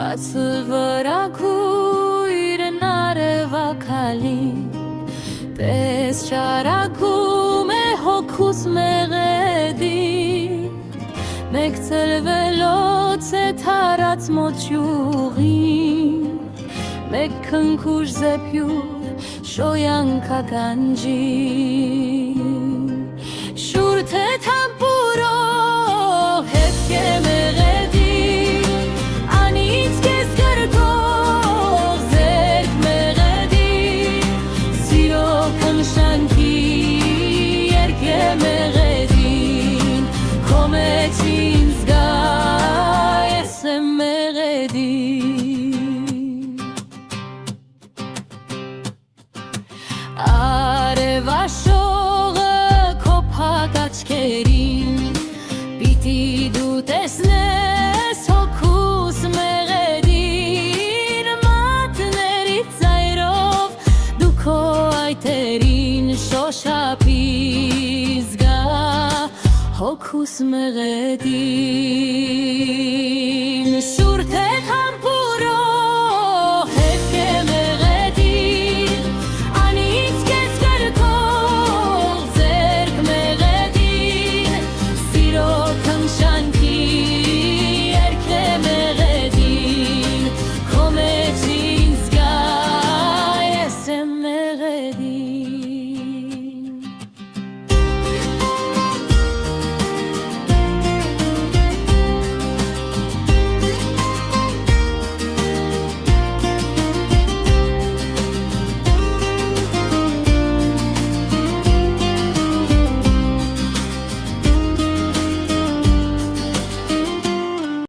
Բացվրա քույրն արևակալին Պես ճարակում է հոգուս մեղեդին Մեկ ծլվելոց է թարած մոճյուղին Մեկ քնքուշ զեպյուր շոյանքա գանջին Շուր թե թամպուրով հետք է մեղեդին Անից կես կրկող ձերք մեղեդին Սիրո կնշանքի երկ է մեղեդին Քո մեջ ինձ գա ես եմ մեղեդին Արևաշողը քո փակ աչքերին Պիտի դու տեսնես հոգուս մեղեդին Մատների ծայրով դու քո այտերին Շոշափի զգա հոգուս մեղեդին